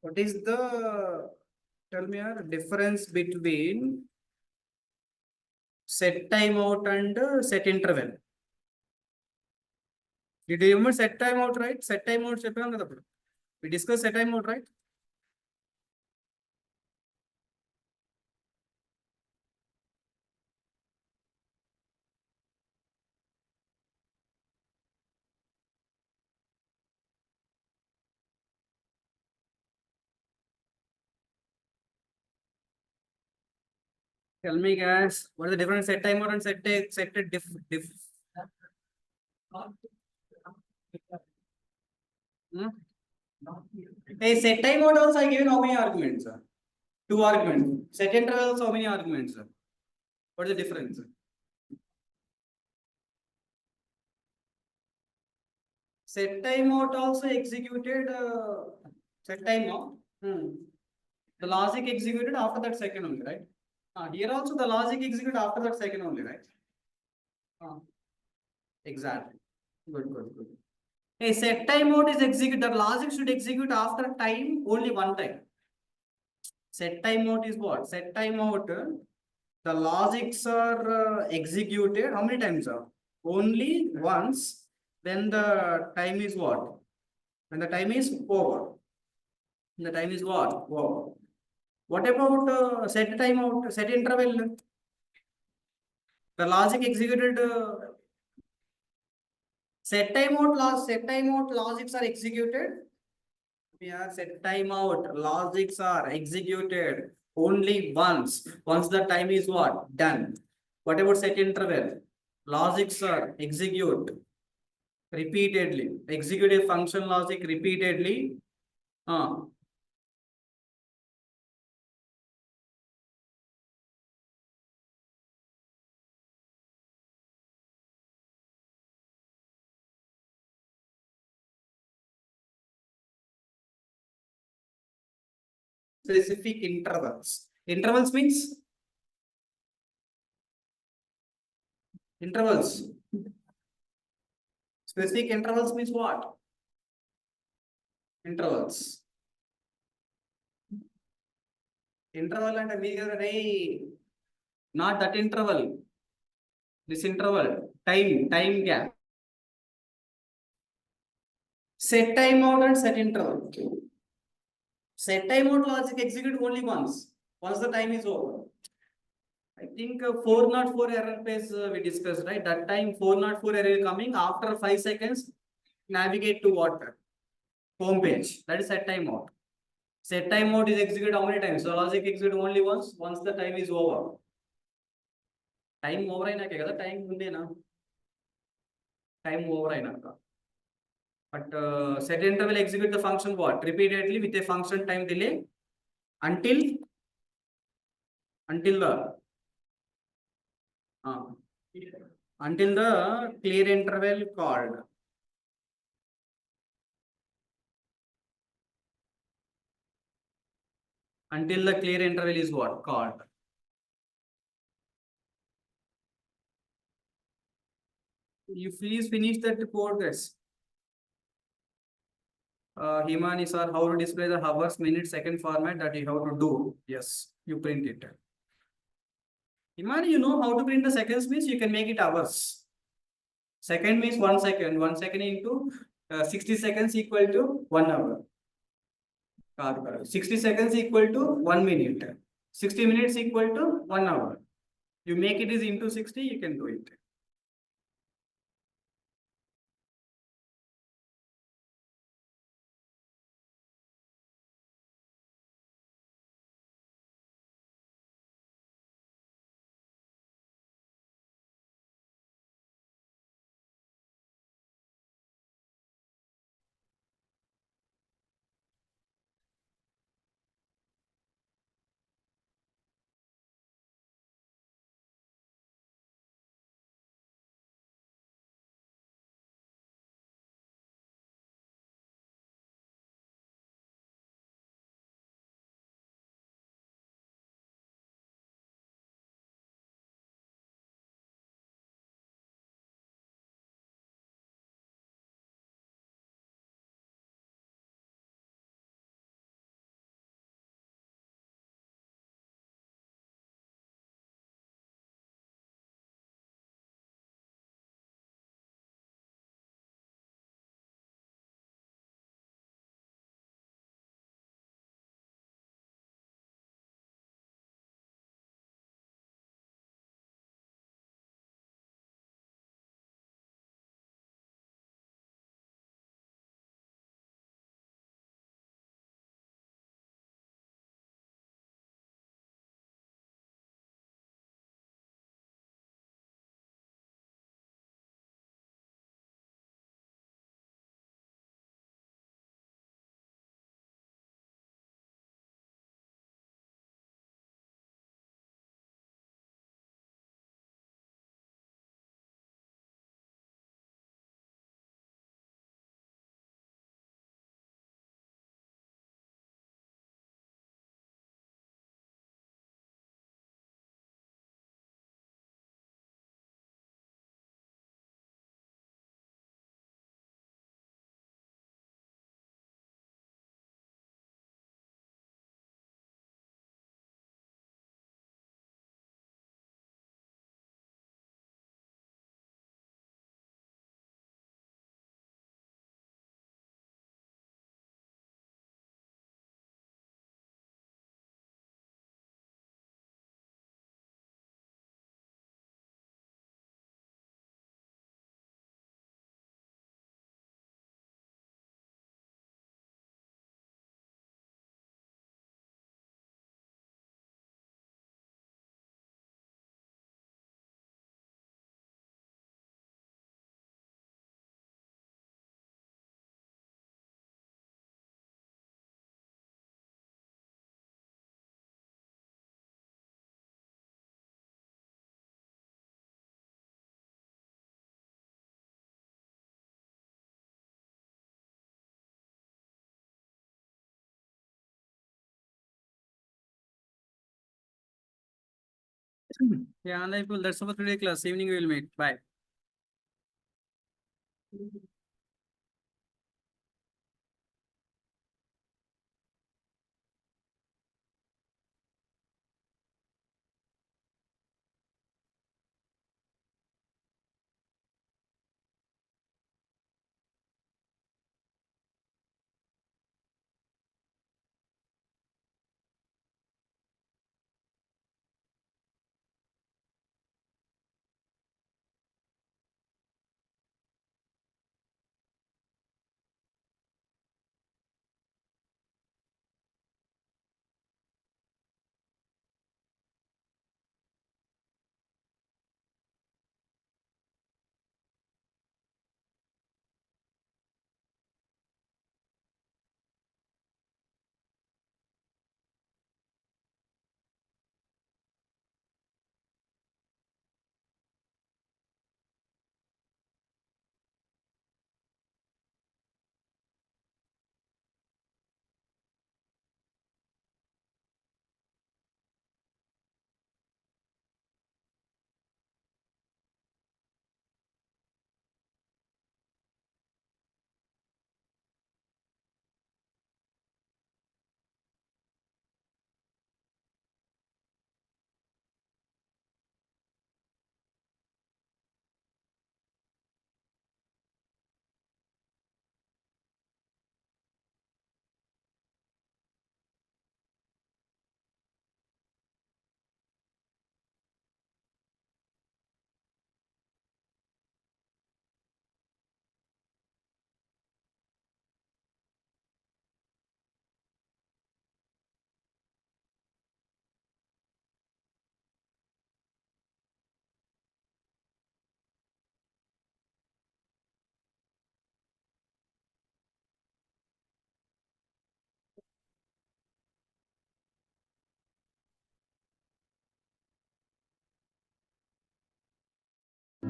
What is the tell me a difference between set timeout and set interval? Did you remember set timeout, right? Set timeout చెప్పాం కదా అప్పుడు. We discussed set timeout, right? Tell me, guys, what is the difference set time mode and set diff? Hmm? Hey, set time mode also I given how many arguments? Two arguments. Set interval also how many arguments? What is the difference? Set time mode also executed set time mode. The logic executed after that second only, right? Here also the logic executed after that second only, right? Exactly. Good. A set time mode is executed. The logic should execute after time only one time. Set time mode is what? Set time mode. The logics are executed. How many times? Only once. Then the time is what? When the time is over. The time is what? Over. What about set time out? Set interval. The logic executed. Set time out logics are executed. Yeah, set timeout logics are executed only once. Once the time is what? Done. What about set interval? Logics are execute repeatedly. Execute a function logic repeatedly. Specific intervals. Intervals means intervals. Specific intervals means what? Intervals. Interval and not that interval. This interval. Time gap. Set timeout and set interval. Set timeout logic execute only once. Once the time is over. I think 404 error page we discussed, right? That time 404 error coming after 5 seconds. Navigate to what? Home page. That is set timeout. Set timeout is executed how many times? So logic execute only once the time is over. Time over అయినాకే కదా time ఉండేనా? Time over అయినాక. But set interval execute the function what? Repeatedly with a function time delay until the until the clear interval called. Until the clear interval is what? Called. You please finish that code, guys. Himani sir, how to display the hours, minute, second format that you have to do. Yes, you print it. Himani, you know how to print the seconds means you can make it hours. Second means 1 second. 1 second into 60 seconds equal to 1 hour. 60 seconds equal to 1 minute. 60 minutes equal to 1 hour. You make it is into 60, you can do it. Yeah, that's all for today class. Evening we will meet. Bye.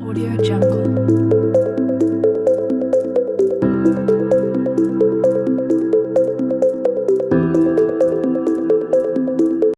Audio Jungle.